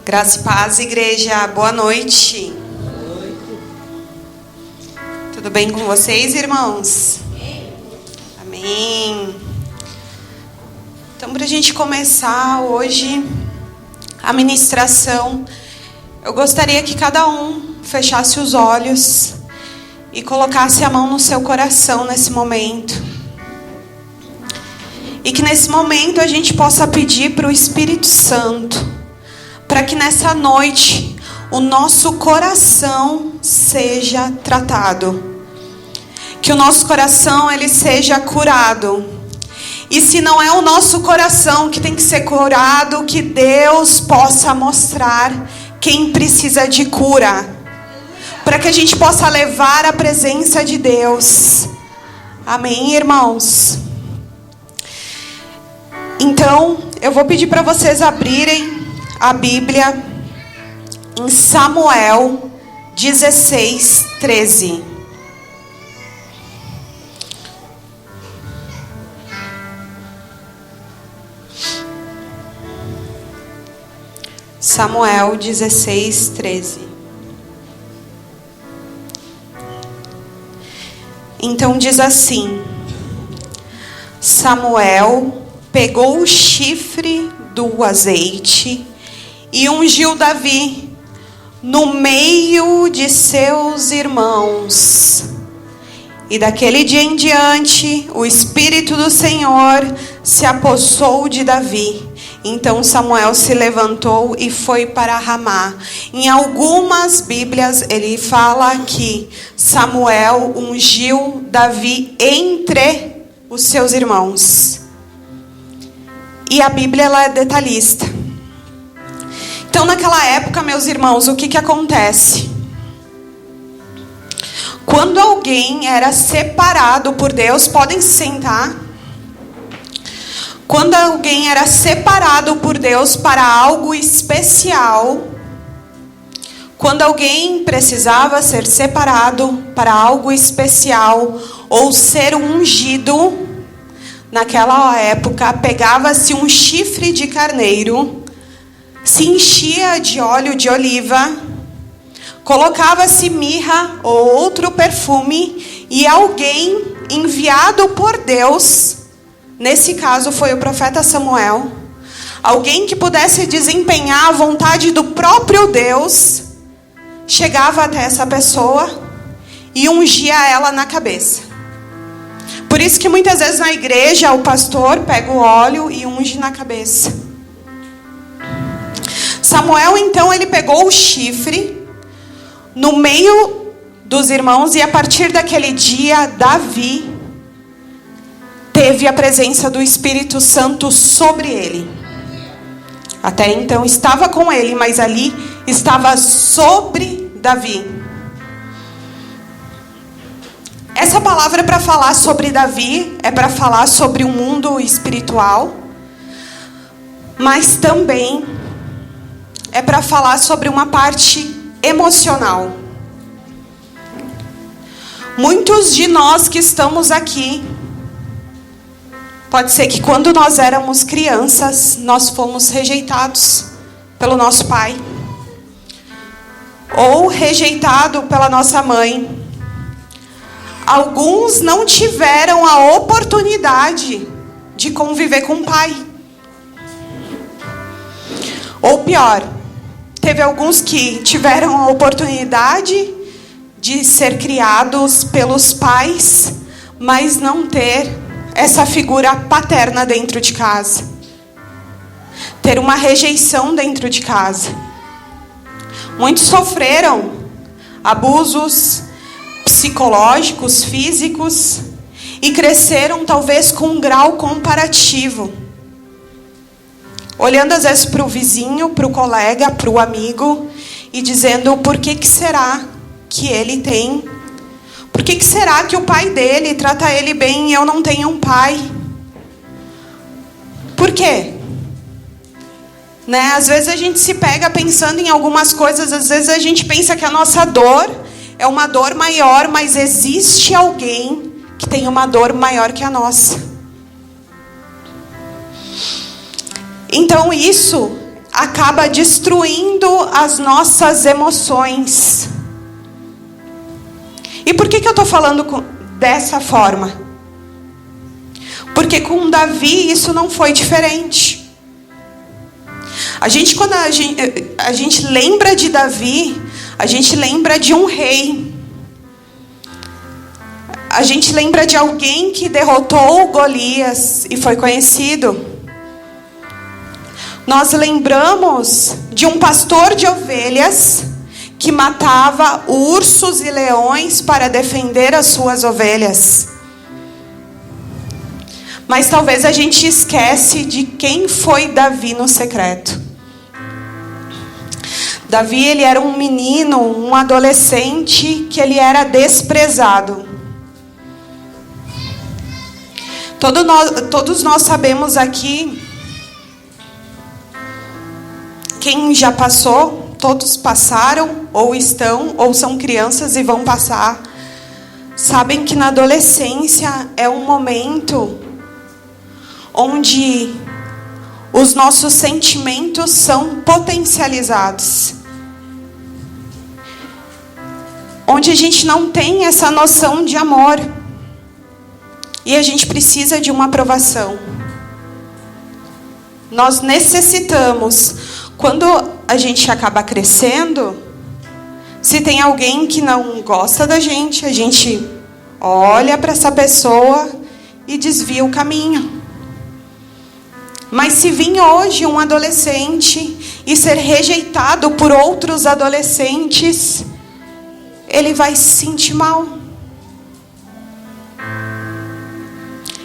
Graça e paz, igreja. Boa noite. Tudo bem com vocês, irmãos? Amém. Então, para a gente começar hoje a ministração, eu gostaria que cada um fechasse os olhos e colocasse a mão no seu coração nesse momento. E que nesse momento a gente possa pedir para o Espírito Santo, para que nessa noite o nosso coração seja tratado. Que o nosso coração ele seja curado. E se não é o nosso coração que tem que ser curado, que Deus possa mostrar quem precisa de cura. Para que a gente possa levar a presença de Deus. Amém, irmãos? Então, eu vou pedir para vocês abrirem a Bíblia em Samuel 16, 13. Samuel 16, 13. Então diz assim: Samuel pegou o chifre do azeite e ungiu Davi no meio de seus irmãos. E daquele dia em diante, o Espírito do Senhor se apossou de Davi. Então Samuel se levantou e foi para Ramá. Em algumas Bíblias ele fala que Samuel ungiu Davi entre os seus irmãos. E a Bíblia ela é detalhista. Então naquela época, meus irmãos, o que acontece? Quando alguém era separado por Deus, podem se sentar. Quando alguém era separado por Deus para algo especial, quando alguém precisava ser separado para algo especial ou ser ungido, naquela época pegava-se um chifre de carneiro, se enchia de óleo de oliva, colocava-se mirra ou outro perfume e alguém enviado por Deus, nesse caso foi o profeta Samuel, alguém que pudesse desempenhar a vontade do próprio Deus, chegava até essa pessoa e ungia ela na cabeça. Por isso que muitas vezes na igreja o pastor pega o óleo e unge na cabeça. Samuel então ele pegou o chifre no meio dos irmãos e a partir daquele dia Davi teve a presença do Espírito Santo sobre ele. Até então estava com ele, mas ali estava sobre Davi. Essa palavra é para falar sobre Davi, é para falar sobre o mundo espiritual, mas também é para falar sobre uma parte emocional. Muitos de nós que estamos aqui, pode ser que quando nós éramos crianças, nós fomos rejeitados pelo nosso pai. Ou rejeitado pela nossa mãe. Alguns não tiveram a oportunidade de conviver com o pai. Ou pior, teve alguns que tiveram a oportunidade de ser criados pelos pais, mas não ter essa figura paterna dentro de casa. Ter uma rejeição dentro de casa. Muitos sofreram abusos psicológicos, físicos, e cresceram talvez com um grau comparativo. Olhando às vezes para o vizinho, para o colega, para o amigo, e dizendo por que será que ele tem? Por que será que o pai dele trata ele bem e eu não tenho um pai? Por quê? Né? Às vezes a gente se pega pensando em algumas coisas, às vezes a gente pensa que a nossa dor é uma dor maior, mas existe alguém que tem uma dor maior que a nossa. Então isso acaba destruindo as nossas emoções. E por que eu estou falando dessa forma? Porque com Davi isso não foi diferente. Quando a gente lembra de Davi, a gente lembra de um rei. A gente lembra de alguém que derrotou Golias e foi conhecido. Nós lembramos de um pastor de ovelhas que matava ursos e leões para defender as suas ovelhas. Mas talvez a gente esquece de quem foi Davi no secreto. Davi, ele era um menino, um adolescente que ele era desprezado. Todos nós sabemos aqui, quem já passou, todos passaram, ou estão, ou são crianças e vão passar. Sabem que na adolescência é um momento onde os nossos sentimentos são potencializados. Onde a gente não tem essa noção de amor. E a gente precisa de uma aprovação. Nós necessitamos, quando a gente acaba crescendo, se tem alguém que não gosta da gente, a gente olha para essa pessoa e desvia o caminho. Mas se vir hoje um adolescente e ser rejeitado por outros adolescentes, ele vai se sentir mal.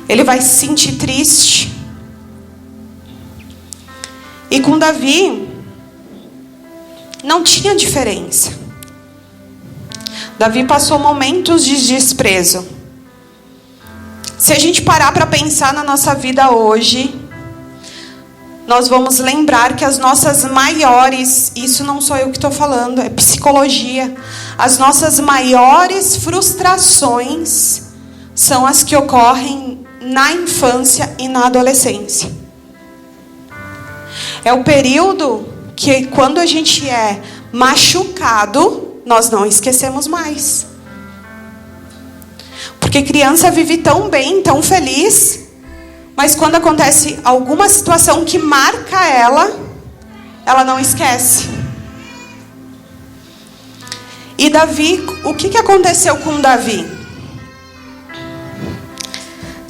Ele vai se sentir triste. E com Davi, não tinha diferença. Davi passou momentos de desprezo. Se a gente parar para pensar na nossa vida hoje, nós vamos lembrar que as nossas maiores, isso não sou eu que estou falando, é psicologia, as nossas maiores frustrações são as que ocorrem na infância e na adolescência. É o período que, quando a gente é machucado, nós não esquecemos mais. Porque criança vive tão bem, tão feliz, mas quando acontece alguma situação que marca ela não esquece. E Davi, o que aconteceu com Davi?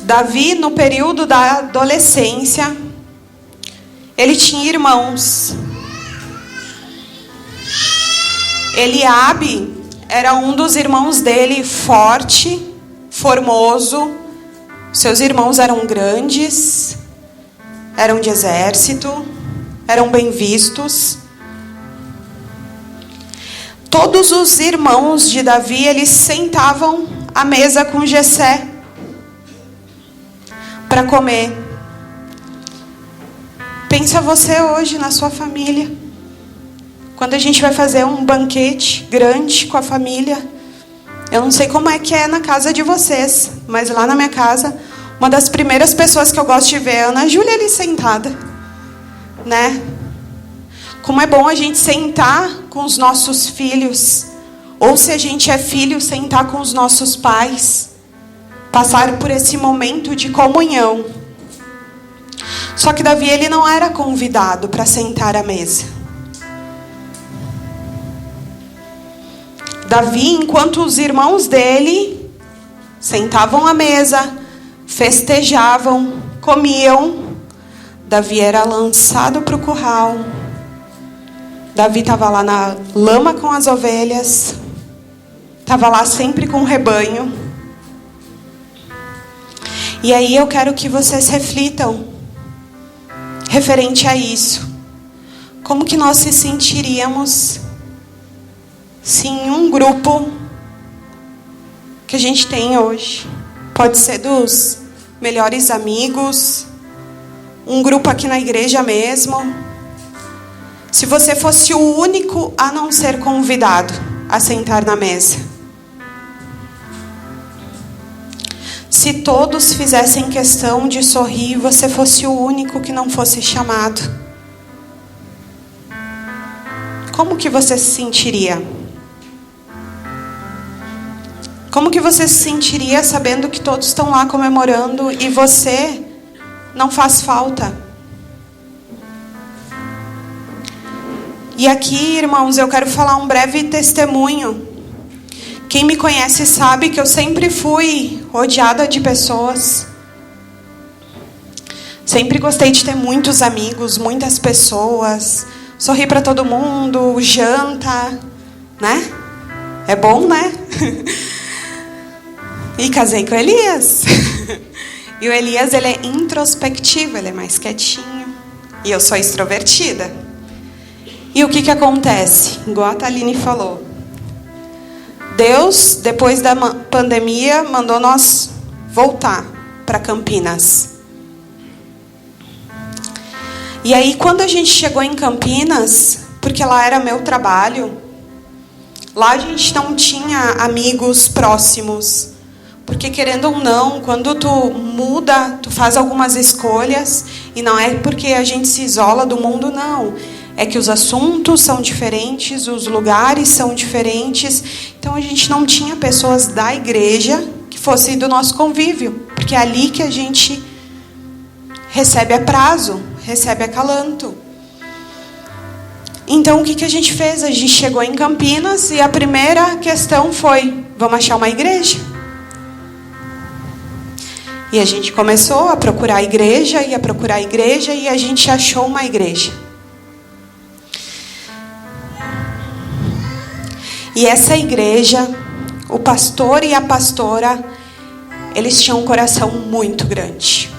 Davi, no período da adolescência, ele tinha irmãos. Eliabe era um dos irmãos dele, forte, formoso. Seus irmãos eram grandes, eram de exército, eram bem vistos. Todos os irmãos de Davi, eles sentavam à mesa com Jessé para comer. Pensa você hoje na sua família. Quando a gente vai fazer um banquete grande com a família, eu não sei como é que é na casa de vocês, mas lá na minha casa, uma das primeiras pessoas que eu gosto de ver é a Ana Júlia ali sentada, né? Como é bom a gente sentar com os nossos filhos, ou se a gente é filho, sentar com os nossos pais, passar por esse momento de comunhão. Só que Davi, ele não era convidado para sentar à mesa. Davi, enquanto os irmãos dele sentavam à mesa, festejavam, comiam, Davi era lançado para o curral. Davi estava lá na lama com as ovelhas, estava lá sempre com o rebanho. E aí eu quero que vocês reflitam referente a isso. Como que nós se sentiríamos se em um grupo que a gente tem hoje, pode ser dos melhores amigos, um grupo aqui na igreja mesmo, se você fosse o único a não ser convidado a sentar na mesa? Se todos fizessem questão de sorrir, você fosse o único que não fosse chamado. como que você se sentiria? Como que você se sentiria sabendo que todos estão lá comemorando e você não faz falta? E aqui, irmãos, eu quero falar um breve testemunho. Quem me conhece sabe que eu sempre fui rodeada de pessoas. Sempre gostei de ter muitos amigos, muitas pessoas. Sorrir para todo mundo, janta, né? É bom, né? E casei com o Elias. E o Elias, ele é introspectivo, ele é mais quietinho. E eu sou extrovertida. E o que acontece? Igual a Thaline falou. Deus, depois da pandemia, mandou nós voltar para Campinas. E aí, quando a gente chegou em Campinas, porque lá era meu trabalho, lá a gente não tinha amigos próximos. Porque, querendo ou não, quando tu muda, tu faz algumas escolhas, e não é porque a gente se isola do mundo, não. É que os assuntos são diferentes, os lugares são diferentes. Então, a gente não tinha pessoas da igreja que fossem do nosso convívio. Porque é ali que a gente recebe a prazo, recebe acalanto. Então, o que a gente fez? A gente chegou em Campinas e a primeira questão foi: vamos achar uma igreja? E a gente começou a procurar a igreja, e a gente achou uma igreja. E essa igreja, o pastor e a pastora, eles tinham um coração muito grande.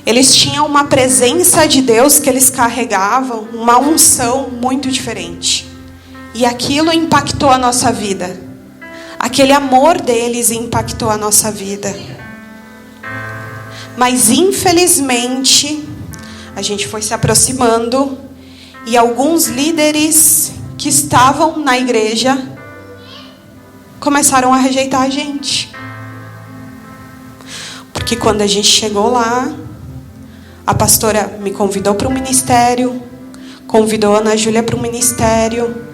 Eles tinham uma presença de Deus que eles carregavam, uma unção muito diferente. E aquilo impactou a nossa vida. Aquele amor deles impactou a nossa vida. Mas infelizmente, a gente foi se aproximando e alguns líderes que estavam na igreja começaram a rejeitar a gente. Porque quando a gente chegou lá, a pastora me convidou para o ministério, convidou a Ana Júlia para o ministério.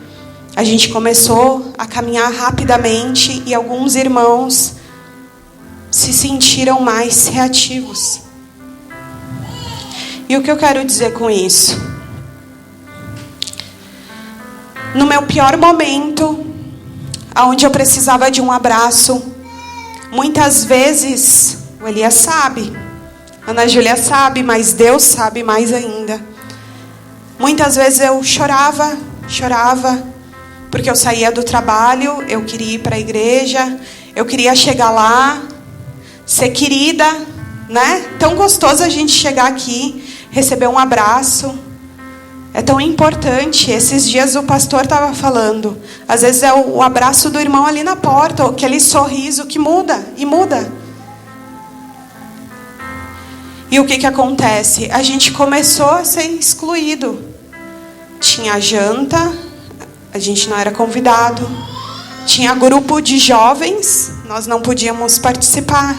A gente começou a caminhar rapidamente e alguns irmãos se sentiram mais reativos. E o que eu quero dizer com isso? No meu pior momento, onde eu precisava de um abraço, muitas vezes, o Elias sabe, a Ana Júlia sabe, mas Deus sabe mais ainda. Muitas vezes eu chorava, porque eu saía do trabalho, eu queria ir para a igreja, eu queria chegar lá, ser querida, né? Tão gostoso a gente chegar aqui, receber um abraço. É tão importante. Esses dias o pastor estava falando. Às vezes é o abraço do irmão ali na porta, ou aquele sorriso que muda, e muda. E o que acontece? A gente começou a ser excluído. Tinha janta, a gente não era convidado. Tinha grupo de jovens, nós não podíamos participar.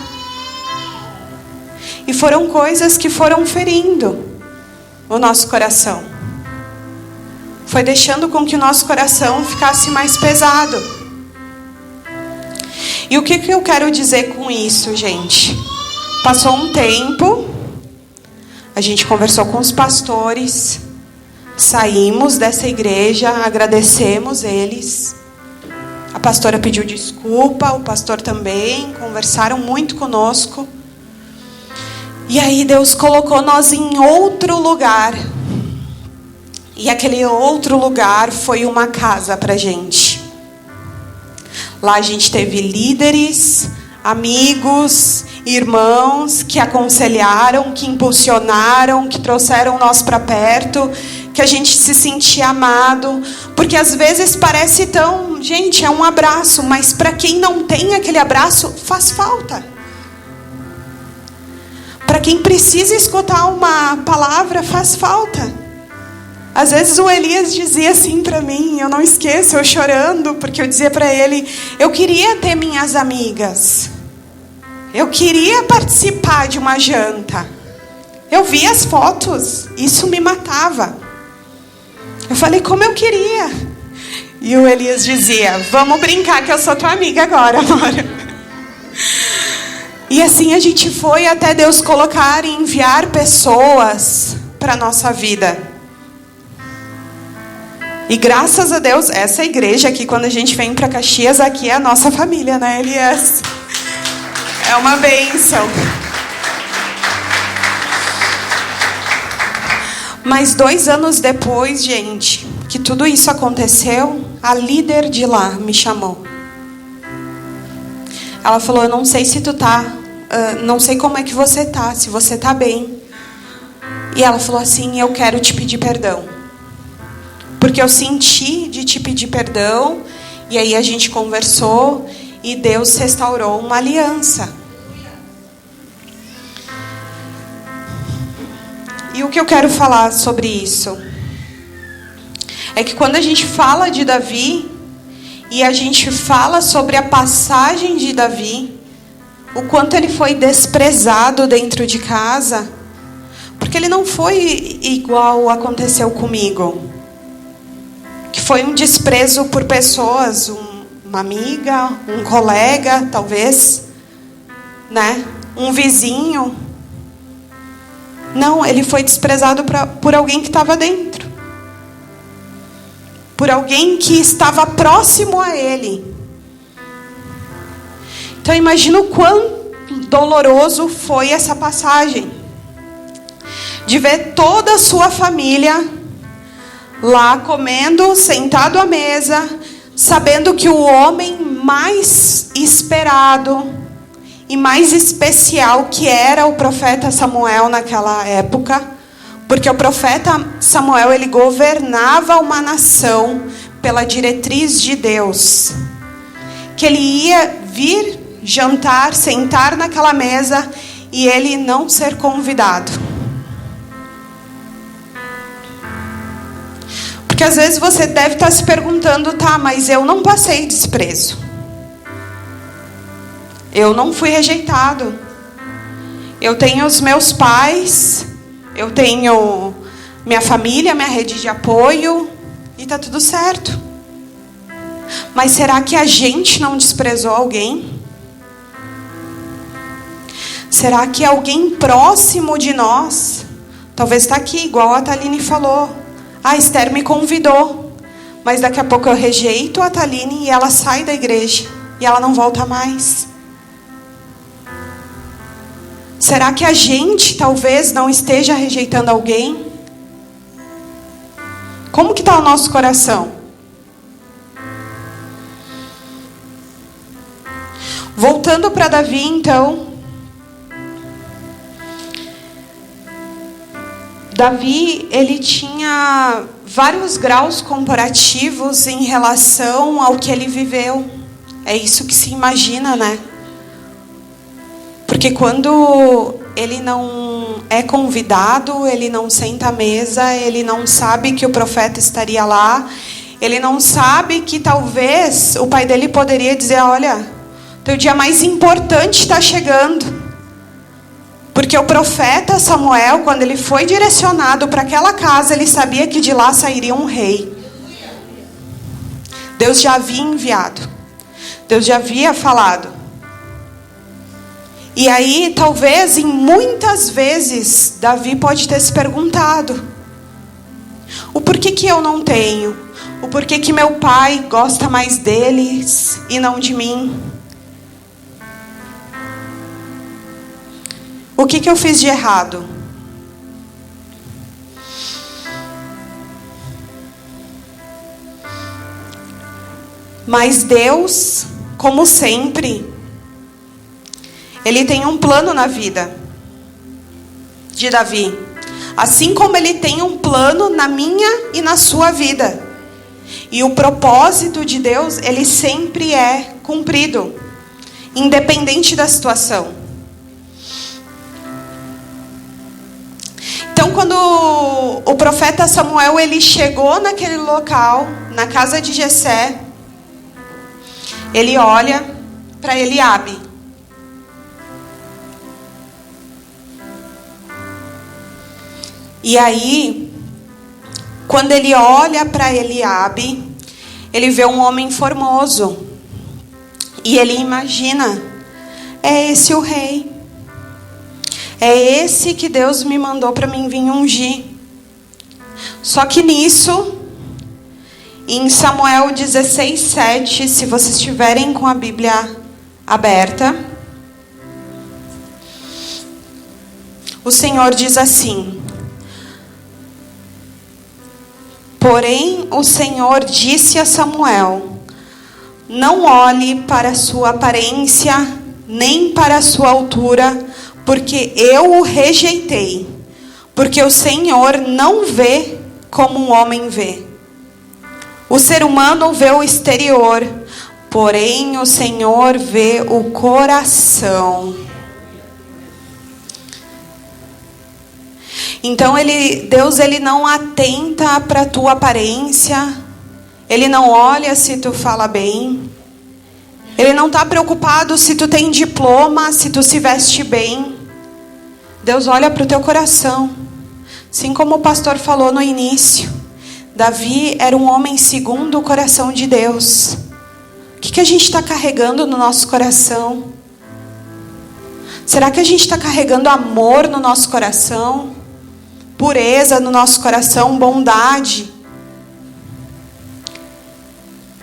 E foram coisas que foram ferindo o nosso coração. Foi deixando com que o nosso coração ficasse mais pesado. E o que eu quero dizer com isso, gente? Passou um tempo, a gente conversou com os pastores, saímos dessa igreja, agradecemos eles. A pastora pediu desculpa, o pastor também, conversaram muito conosco. E aí Deus colocou nós em outro lugar. E aquele outro lugar foi uma casa pra gente. Lá a gente teve líderes, amigos, irmãos que aconselharam, que impulsionaram, que trouxeram nós para perto, que a gente se sentia amado. Porque às vezes parece tão... Gente, é um abraço, mas para quem não tem aquele abraço, faz falta. Para quem precisa escutar uma palavra, faz falta. Às vezes o Elias dizia assim para mim, eu não esqueço, eu chorando, porque eu dizia para ele, eu queria ter minhas amigas. Eu queria participar de uma janta. Eu via as fotos, isso me matava. Eu falei, como eu queria. E o Elias dizia, vamos brincar que eu sou tua amiga agora, amor. E assim a gente foi até Deus colocar e enviar pessoas para a nossa vida. E graças a Deus, essa igreja aqui, quando a gente vem para Caxias, aqui é a nossa família, né, Elias? É uma bênção. Mas 2 anos depois, gente, que tudo isso aconteceu, a líder de lá me chamou. Ela falou, eu não sei se tu tá, não sei como é que você tá, se você tá bem. E ela falou assim, eu quero te pedir perdão. Porque eu senti de te pedir perdão, e aí a gente conversou, e Deus restaurou uma aliança. E o que eu quero falar sobre isso? É que quando a gente fala de Davi, e a gente fala sobre a passagem de Davi, o quanto ele foi desprezado dentro de casa, porque ele não foi igual aconteceu comigo, que foi um desprezo por pessoas, uma amiga, um colega, talvez, né? Um vizinho. Não, ele foi desprezado por alguém que estava dentro. Por alguém que estava próximo a ele. Então imagina o quão doloroso foi essa passagem. De ver toda a sua família lá comendo, sentado à mesa, sabendo que o homem mais esperado e mais especial que era o profeta Samuel naquela época, porque o profeta Samuel, ele governava uma nação pela diretriz de Deus, que ele ia vir jantar, sentar naquela mesa e ele não ser convidado. Porque às vezes você deve estar se perguntando, tá, mas eu não passei desprezo. Eu não fui rejeitado. Eu tenho os meus pais, eu tenho minha família, minha rede de apoio, e tá tudo certo. Mas será que a gente não desprezou alguém? Será que alguém próximo de nós, talvez está aqui, igual a Thaline falou, a Esther me convidou, mas daqui a pouco eu rejeito a Thaline e ela sai da igreja e ela não volta mais. Será que a gente talvez não esteja rejeitando alguém? Como que está o nosso coração? Voltando para Davi, então. Davi, ele tinha vários graus comparativos em relação ao que ele viveu. É isso que se imagina, né? Porque quando ele não é convidado, ele não senta à mesa, ele não sabe que o profeta estaria lá, ele não sabe que talvez o pai dele poderia dizer, olha, teu dia mais importante está chegando. Porque o profeta Samuel, quando ele foi direcionado para aquela casa, ele sabia que de lá sairia um rei. Deus já havia enviado. Deus já havia falado. E aí, talvez, em muitas vezes, Davi pode ter se perguntado: o porquê que eu não tenho? O porquê que meu pai gosta mais deles e não de mim? O que eu fiz de errado? Mas Deus, como sempre, Ele tem um plano na vida de Davi. Assim como Ele tem um plano na minha e na sua vida. E o propósito de Deus, ele sempre é cumprido, independente da situação. Então, quando o profeta Samuel, ele chegou naquele local, na casa de Jessé, ele olha para Eliabe. E aí, quando ele olha para Eliabe, ele vê um homem formoso. E ele imagina: é esse o rei. É esse que Deus me mandou para mim vir ungir. Só que nisso, em Samuel 16:7, se vocês estiverem com a Bíblia aberta, o Senhor diz assim: porém o Senhor disse a Samuel: não olhe para a sua aparência, nem para a sua altura, porque eu o rejeitei. Porque o Senhor não vê como um homem vê. O ser humano vê o exterior, porém o Senhor vê o coração. Então Deus não atenta para a tua aparência. Ele não olha se tu fala bem. Ele não está preocupado se tu tem diploma, se tu se veste bem. Deus olha para o teu coração. Assim como o pastor falou no início, Davi era um homem segundo o coração de Deus. O que a gente está carregando no nosso coração? Será que a gente está carregando amor no nosso coração? Pureza no nosso coração? Bondade?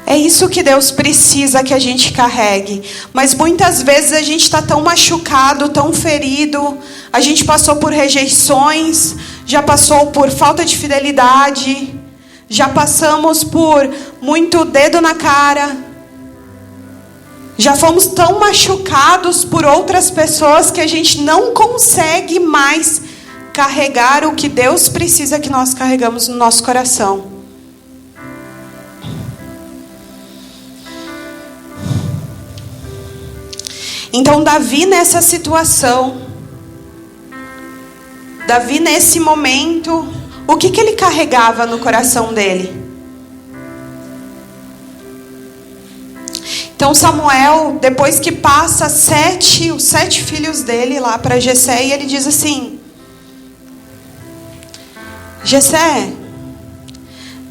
É isso que Deus precisa que a gente carregue. Mas muitas vezes a gente está tão machucado, tão ferido. A gente passou por rejeições, já passou por falta de fidelidade, já passamos por muito dedo na cara. Já fomos tão machucados por outras pessoas que a gente não consegue mais carregar o que Deus precisa que nós carregamos no nosso coração. Então Davi nessa situação, Davi nesse momento, o que ele carregava no coração dele? Então Samuel, depois que passa os 7 filhos dele lá para Jessé, e ele diz assim: Jessé,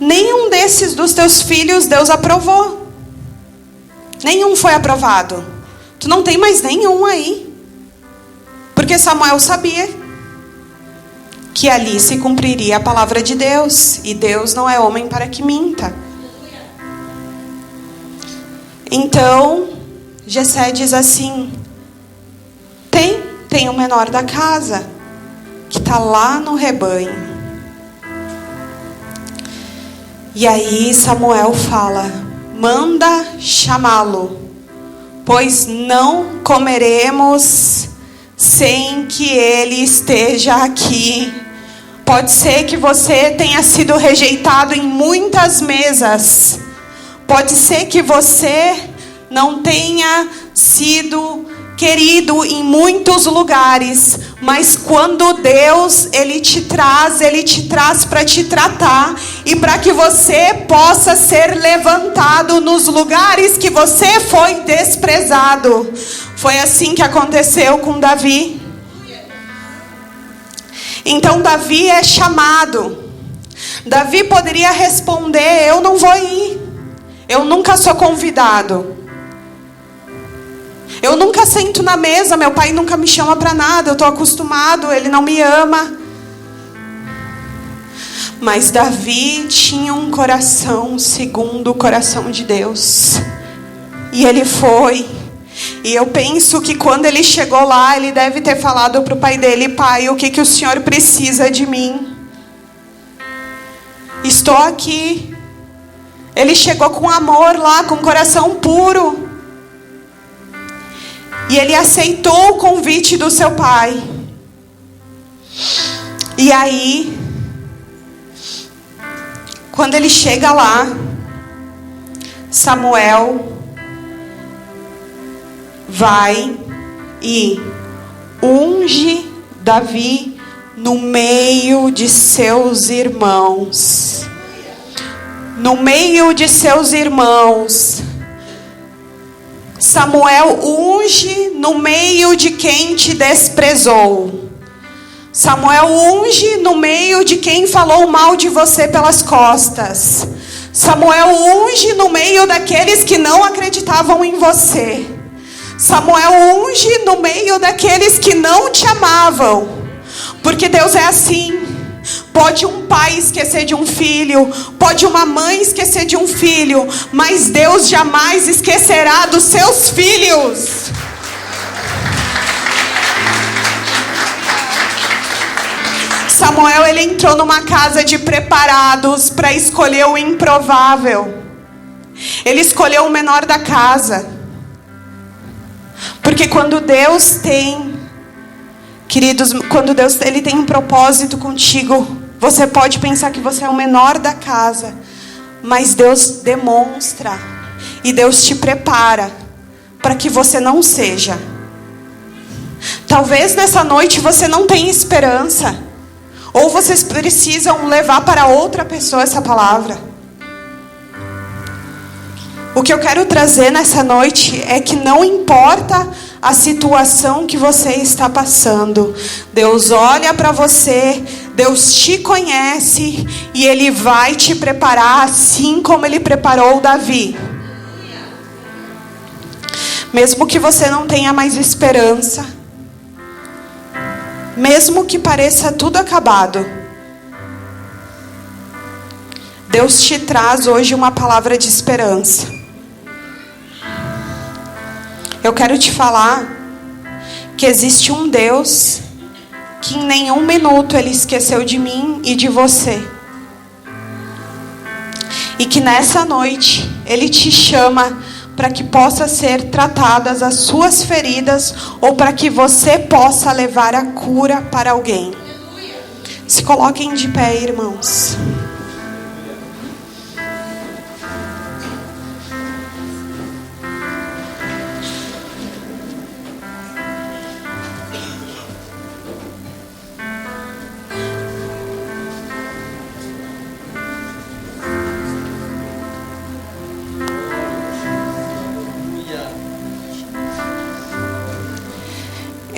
nenhum desses dos teus filhos Deus aprovou. Nenhum foi aprovado. Tu não tem mais nenhum aí. Porque Samuel sabia que ali se cumpriria a palavra de Deus. E Deus não é homem para que minta. Então, Jessé diz assim: tem o menor da casa, que está lá no rebanho. E aí Samuel fala: manda chamá-lo, pois não comeremos sem que ele esteja aqui. Pode ser que você tenha sido rejeitado em muitas mesas. Pode ser que você não tenha sido querido em muitos lugares, mas quando Deus ele te traz para te tratar e para que você possa ser levantado nos lugares que você foi desprezado. Foi assim que aconteceu com Davi. Então Davi é chamado. Davi poderia responder: eu não vou ir. Eu nunca sou convidado. Eu nunca sento na mesa, meu pai nunca me chama para nada, eu estou acostumado, ele não me ama. Mas Davi tinha um coração segundo o coração de Deus. E ele foi. E eu penso que quando ele chegou lá, ele deve ter falado para o pai dele: pai, o que o senhor precisa de mim? Estou aqui. Ele chegou com amor lá, com coração puro. E ele aceitou o convite do seu pai. E aí, quando ele chega lá, Samuel vai e unge Davi no meio de seus irmãos. No meio de seus irmãos. Samuel unge no meio de quem te desprezou. Samuel unge no meio de quem falou mal de você pelas costas. Samuel unge no meio daqueles que não acreditavam em você. Samuel unge no meio daqueles que não te amavam. Porque Deus é assim. Pode um pai esquecer de um filho, pode uma mãe esquecer de um filho, mas Deus jamais esquecerá dos seus filhos. Samuel, ele entrou numa casa de preparados para escolher o improvável. Ele escolheu o menor da casa. Porque quando Deus tem, queridos, quando Deus ele tem um propósito contigo, você pode pensar que você é o menor da casa, mas Deus demonstra e Deus te prepara para que você não seja. Talvez nessa noite você não tenha esperança, ou vocês precisam levar para outra pessoa essa palavra. O que eu quero trazer nessa noite é que não importa a situação que você está passando, Deus olha para você, Deus te conhece e Ele vai te preparar assim como Ele preparou Davi. Mesmo que você não tenha mais esperança, mesmo que pareça tudo acabado, Deus te traz hoje uma palavra de esperança. Eu quero te falar que existe um Deus que em nenhum minuto Ele esqueceu de mim e de você. E que nessa noite Ele te chama para que possa ser tratadas as suas feridas ou para que você possa levar a cura para alguém. Se coloquem de pé, irmãos.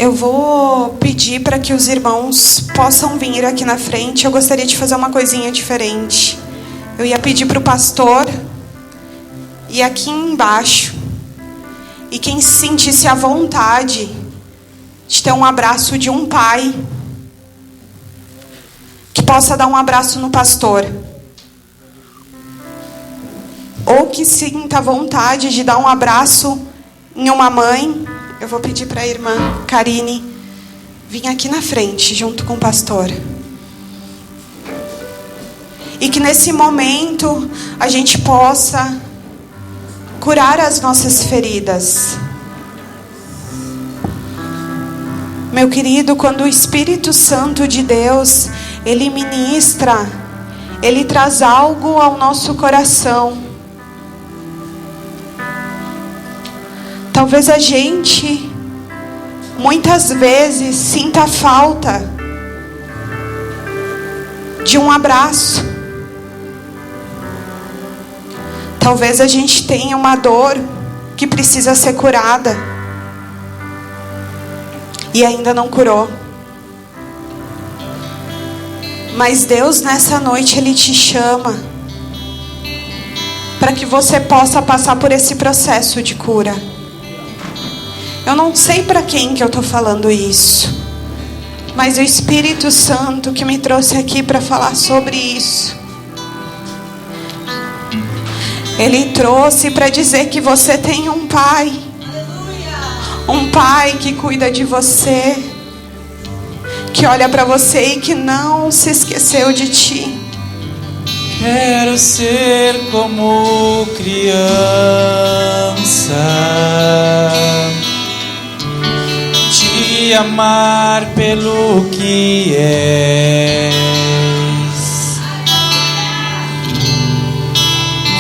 Eu vou pedir para que os irmãos possam vir aqui na frente. Eu gostaria de fazer uma coisinha diferente. Eu ia pedir para o pastor ir aqui embaixo. E quem se sentisse à vontade de ter um abraço de um pai, que possa dar um abraço no pastor. Ou que sinta vontade de dar um abraço em uma mãe. Eu vou pedir para a irmã Karine vir aqui na frente, junto com o pastor. E que nesse momento a gente possa curar as nossas feridas. Meu querido, quando o Espírito Santo de Deus, Ele ministra, Ele traz algo ao nosso coração. Talvez a gente, muitas vezes, sinta falta de um abraço. Talvez a gente tenha uma dor que precisa ser curada e ainda não curou. Mas Deus, nessa noite, Ele te chama para que você possa passar por esse processo de cura. Eu não sei para quem que eu estou falando isso, mas o Espírito Santo que me trouxe aqui para falar sobre isso. Ele trouxe para dizer que você tem um pai. Um pai que cuida de você, que olha para você e que não se esqueceu de ti. Quero ser como criança, te amar pelo que és,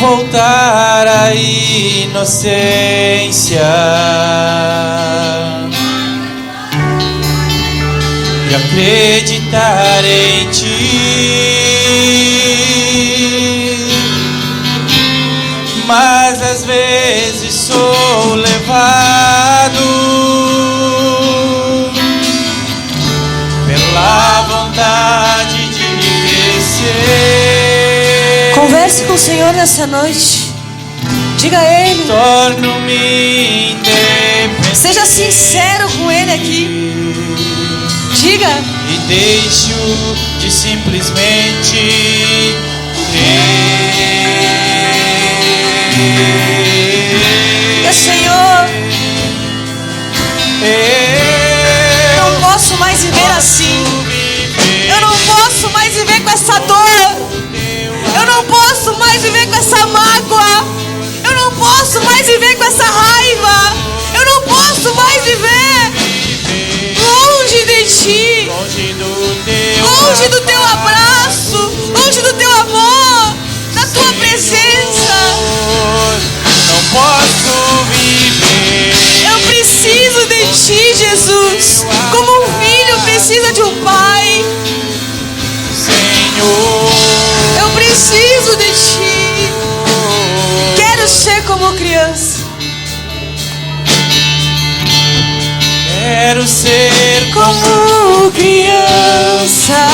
voltar à inocência e acreditar em ti. Mas às vezes sou levado pela Converse com o Senhor nessa noite. Diga a Ele. Torno-me independente. Seja sincero com Ele aqui. Diga. E deixo de simplesmente Diga, Senhor, eu não posso mais viver assim. Eu não posso mais viver com essa dor. Eu não posso mais viver com essa mágoa. Eu não posso mais viver com essa raiva. Eu não posso mais viver longe de Ti, longe do Teu abraço, longe do Teu amor, da Tua presença. Não posso viver. Eu preciso de Ti, Jesus, como um filho precisa de um pai. Senhor, Eu preciso de Ti. Quero ser como criança. quero ser Como criança,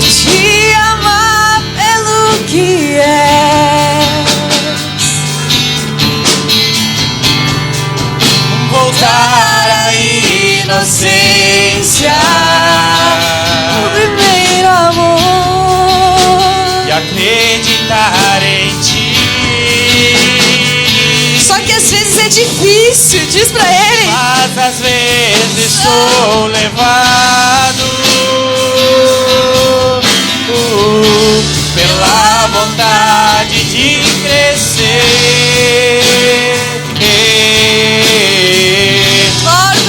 te amar pelo que és, voltar à inocência o primeiro amor, e acreditar em Ti. Só que às vezes é difícil, diz pra ele. Mas às vezes sou levado pela vontade de crescer.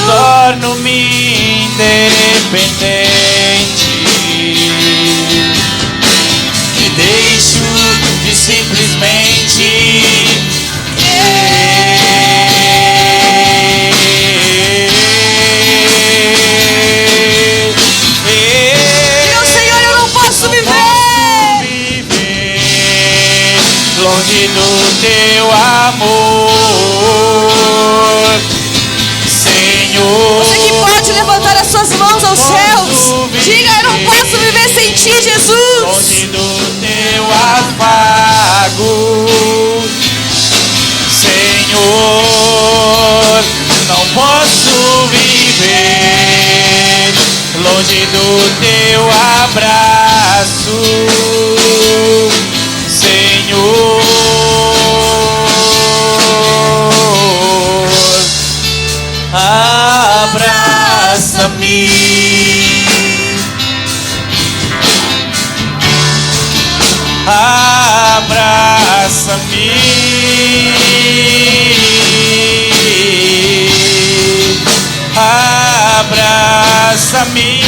Torno-me independente e deixo de simplesmente longe do Teu amor, Senhor. Você que pode levantar as suas mãos aos céus, diga: eu não posso viver sem Ti, Jesus. Longe do Teu afago, Senhor. Não posso viver longe do Teu abraço, Senhor. Abraça-me, abraça-me, abraça-me,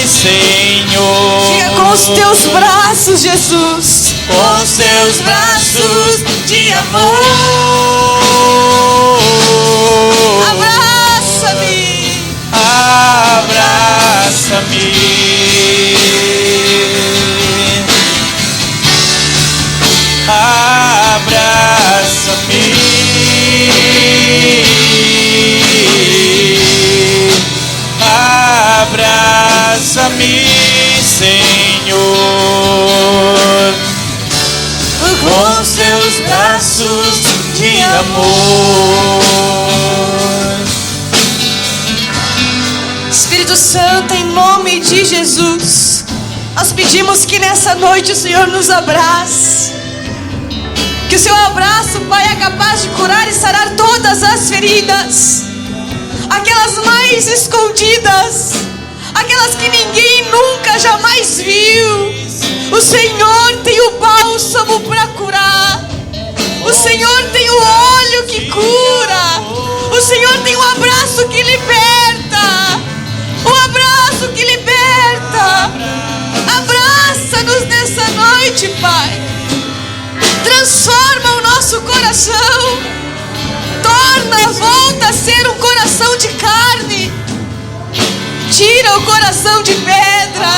Senhor. Diga: com os Teus braços, Jesus, com Seus braços de amor, abraça-me, abraça-me, abraça-me, abraça-me, Senhor, com Seus braços de amor. Espírito Santo, em nome de Jesus, nós pedimos que nessa noite o Senhor nos abrace. Que o Seu abraço, Pai, é capaz de curar e sarar todas as feridas, aquelas mais escondidas, aquelas que ninguém nunca jamais viu. O Senhor tem o bálsamo para curar. O Senhor tem o óleo que cura. O Senhor tem um abraço que liberta. Um abraço que liberta. Abraça-nos nessa noite, Pai. Transforma o nosso coração. Volta a ser um coração de carne. Tira o coração de pedra.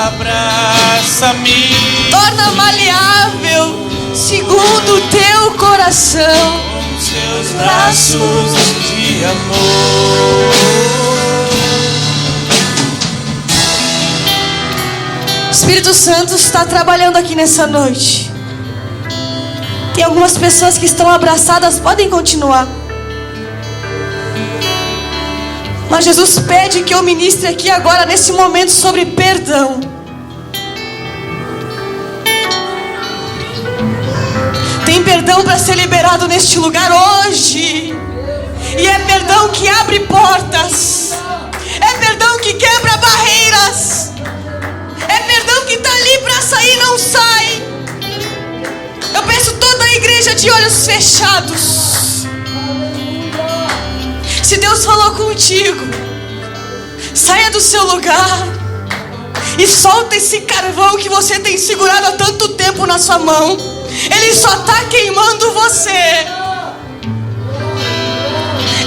Abraça-me. Torna maleável segundo o Teu coração. Com Seus braços de amor. Espírito Santo está trabalhando aqui nessa noite. Tem algumas pessoas que estão abraçadas, podem continuar. Mas Jesus pede que eu ministre aqui agora, nesse momento, sobre perdão. Tem perdão para ser liberado neste lugar hoje. E é perdão que abre portas. É perdão que quebra barreiras. É perdão que está ali para sair e não sai. Eu peço toda a igreja de olhos fechados. Se Deus falou contigo, saia do seu lugar e solta esse carvão que você tem segurado há tanto tempo na sua mão. Ele só está queimando você.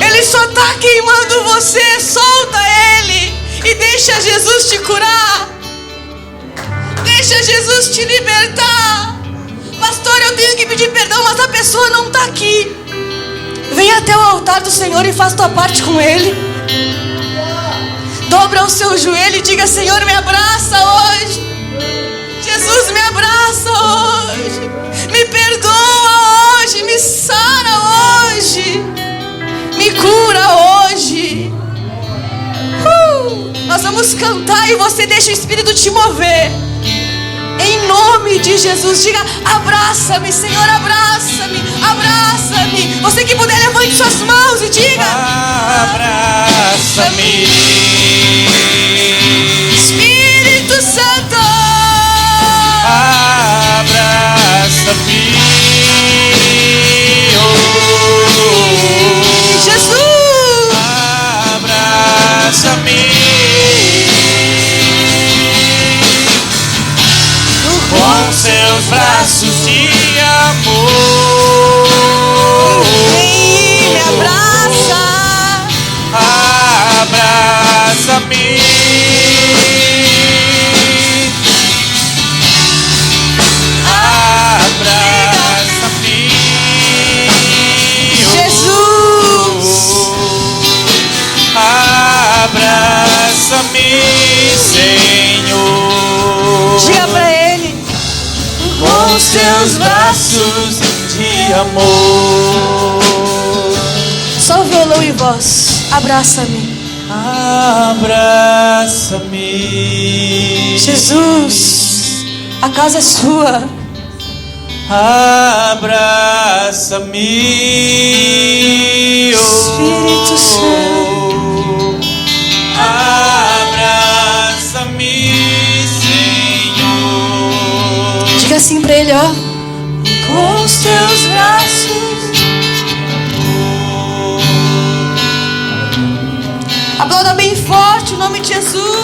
Ele só está queimando você. Solta ele e deixa Jesus te curar. Deixa Jesus te libertar. Pastor, eu tenho que pedir perdão, mas a pessoa não está aqui. Venha até o altar do Senhor e faça tua parte com Ele. Dobra o seu joelho e diga: Senhor, me abraça hoje. Jesus, me abraça hoje. Me perdoa hoje. Me sara hoje. Me cura hoje. Nós vamos cantar e você deixa o Espírito te mover. Em nome de Jesus, diga: abraça-me, Senhor, abraça-me, abraça-me. Você que puder, levante suas mãos e diga: abraça-me, Espírito Santo, abraça-me, Jesus, abraça-me. Com seus braços de amor, me abraça, abraça-me, abraça-me, Jesus, abraça-me, Senhor. diga pra Ele: com seus braços de amor. só violão e voz. Abraça-me, abraça-me, Jesus, a casa é sua. abraça-me, Espírito Santo, abraça-me, Senhor. diga assim pra Ele, ó: Com os teus braços. aplauda bem forte o nome de Jesus.